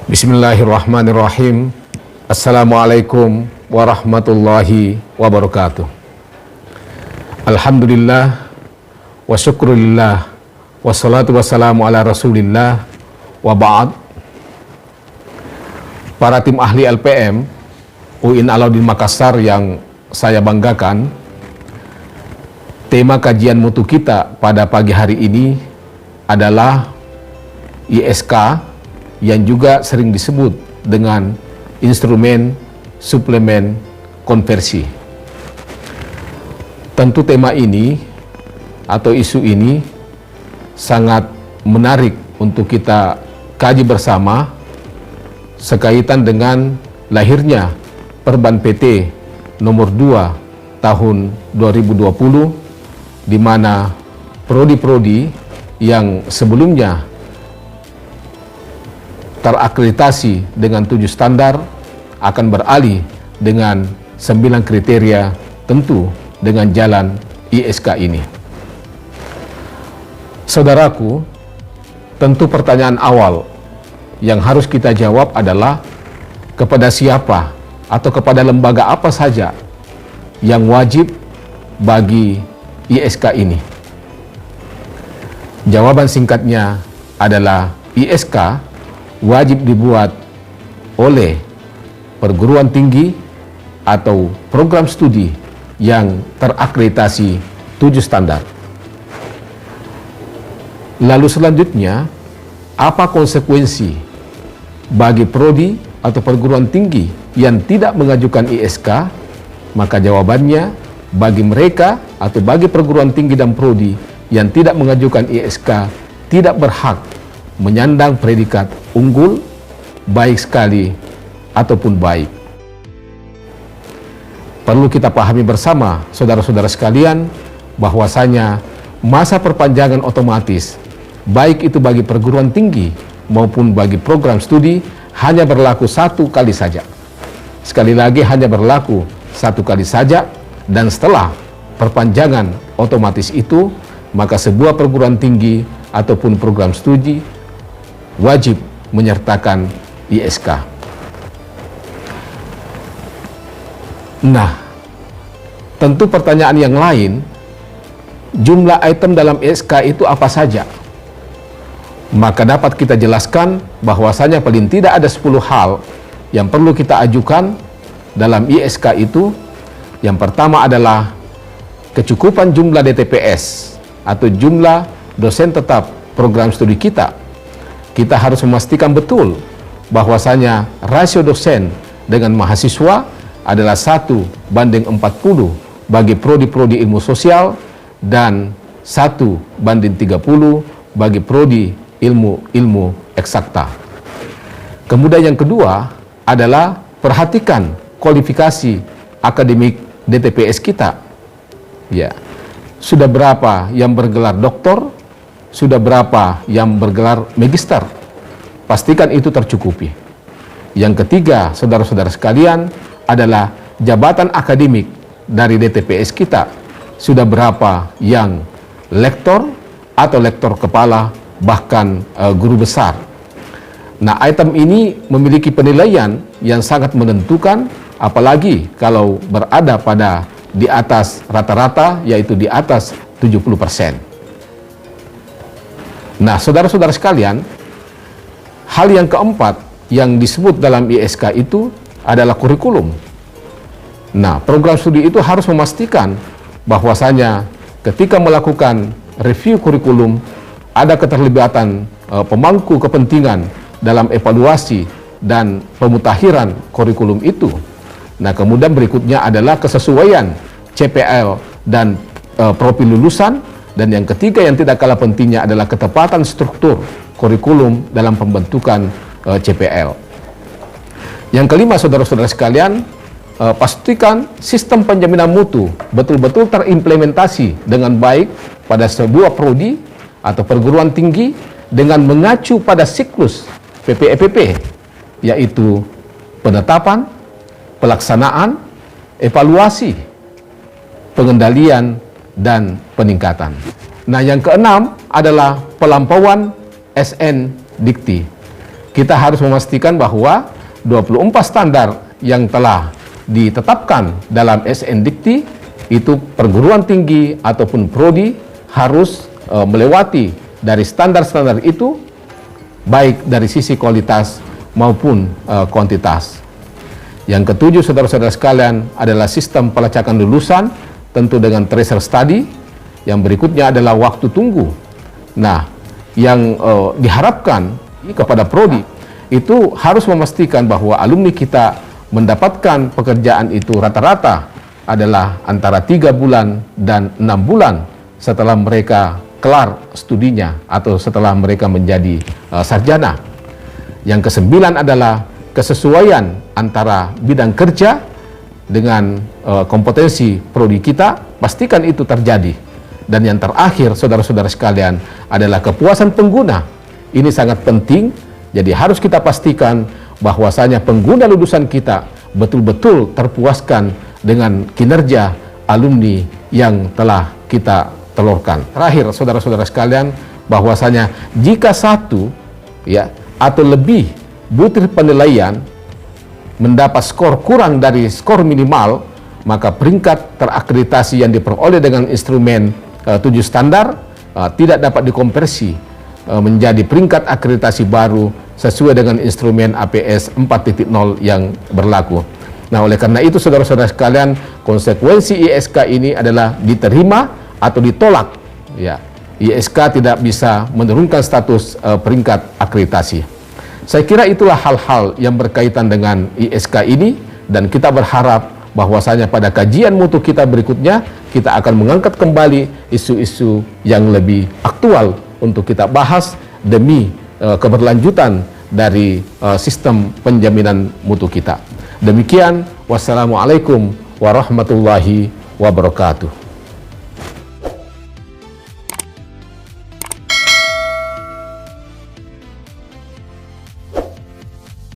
Bismillahirrahmanirrahim. Assalamualaikum warahmatullahi wabarakatuh. Alhamdulillah wa syukrulillah wassalatu wassalamu ala rasulillah wa ba'd. Para tim ahli LPM UIN Alauddin Makassar yang saya banggakan, tema kajian mutu kita pada pagi hari ini adalah ISK yang juga sering disebut dengan instrumen suplemen konversi. Tentu tema ini atau isu ini sangat menarik untuk kita kaji bersama sekaitan dengan lahirnya Perban PT nomor 2 tahun 2020, di mana prodi-prodi yang sebelumnya terakreditasi dengan 7 standar akan beralih dengan 9 kriteria, tentu dengan jalan ISK ini. Saudaraku, tentu pertanyaan awal yang harus kita jawab adalah kepada siapa atau kepada lembaga apa saja yang wajib bagi ISK ini. Jawaban singkatnya adalah ISK wajib dibuat oleh perguruan tinggi atau program studi yang terakreditasi 7 standar. Lalu selanjutnya, apa konsekuensi bagi prodi atau perguruan tinggi yang tidak mengajukan ISK? Maka jawabannya, bagi mereka atau bagi perguruan tinggi dan prodi yang tidak mengajukan ISK tidak berhak menyandang predikat unggul, baik sekali, ataupun baik. Perlu kita pahami bersama, saudara-saudara sekalian, bahwasanya masa perpanjangan otomatis, baik itu bagi perguruan tinggi maupun bagi program studi, hanya berlaku 1 kali saja. Sekali lagi, hanya berlaku 1 kali saja, dan setelah perpanjangan otomatis itu, maka sebuah perguruan tinggi ataupun program studi wajib menyertakan ISK. Nah, tentu pertanyaan yang lain, jumlah item dalam ISK itu apa saja? Maka dapat kita jelaskan bahwasanya paling tidak ada 10 hal yang perlu kita ajukan dalam ISK itu. Yang pertama adalah kecukupan jumlah DTPS atau jumlah dosen tetap program studi kita. Kita harus memastikan betul bahwasanya rasio dosen dengan mahasiswa adalah 1:40 bagi prodi-prodi ilmu sosial dan 1:30 bagi prodi ilmu eksakta. Kemudian yang kedua adalah perhatikan kualifikasi akademik DTPS kita. Ya, sudah berapa yang bergelar doktor? Sudah berapa yang bergelar magister? Pastikan itu tercukupi. Yang ketiga, saudara-saudara sekalian, adalah jabatan akademik dari DTPS kita. Sudah berapa yang lektor atau lektor kepala, bahkan guru besar. Nah, item ini memiliki penilaian yang sangat menentukan, apalagi kalau berada pada di atas rata-rata, yaitu di atas 70%. Nah, saudara-saudara sekalian, hal yang keempat yang disebut dalam ISK itu adalah kurikulum. Nah, program studi itu harus memastikan bahwasanya ketika melakukan review kurikulum, ada keterlibatan pemangku kepentingan dalam evaluasi dan pemutakhiran kurikulum itu. Nah, kemudian berikutnya adalah kesesuaian CPL dan profil lulusan. Dan yang ketiga yang tidak kalah pentingnya adalah ketepatan struktur kurikulum dalam pembentukan CPL. Yang kelima, saudara-saudara sekalian, pastikan sistem penjaminan mutu betul-betul terimplementasi dengan baik pada sebuah prodi atau perguruan tinggi dengan mengacu pada siklus PPEPP, yaitu penetapan, pelaksanaan, evaluasi, pengendalian, dan peningkatan. Nah, yang keenam adalah pelampauan SN Dikti. kita harus memastikan bahwa 24 standar yang telah ditetapkan dalam SNDikti itu perguruan tinggi ataupun prodi harus melewati dari standar-standar itu, baik dari sisi kualitas maupun kuantitas. Yang ketujuh, saudara-saudara sekalian, adalah sistem pelacakan lulusan, tentu dengan tracer study. Yang berikutnya adalah waktu tunggu. Nah, yang diharapkan kepada prodi itu harus memastikan bahwa alumni kita mendapatkan pekerjaan itu rata-rata adalah antara 3 bulan dan 6 bulan setelah mereka kelar studinya atau setelah mereka menjadi sarjana. Yang kesembilan adalah kesesuaian antara bidang kerja dengan kompetensi prodi kita, pastikan itu terjadi. Dan yang terakhir, saudara-saudara sekalian, adalah kepuasan pengguna. Ini sangat penting, jadi harus kita pastikan bahwasanya pengguna lulusan kita betul-betul terpuaskan dengan kinerja alumni yang telah kita telurkan. Terakhir, saudara-saudara sekalian, bahwasanya jika satu atau lebih butir penilaian mendapat skor kurang dari skor minimal, maka peringkat terakreditasi yang diperoleh dengan instrumen 7 standar tidak dapat dikonversi menjadi peringkat akreditasi baru sesuai dengan instrumen APS 4.0 yang berlaku. Nah, oleh karena itu, saudara-saudara sekalian, konsekuensi ISK ini adalah diterima atau ditolak. ISK tidak bisa menurunkan status peringkat akreditasi. Saya kira itulah hal-hal yang berkaitan dengan ISK ini, dan kita berharap bahwasanya pada kajian mutu kita berikutnya, kita akan mengangkat kembali isu-isu yang lebih aktual untuk kita bahas demi keberlanjutan dari sistem penjaminan mutu kita. Demikian, wassalamualaikum warahmatullahi wabarakatuh.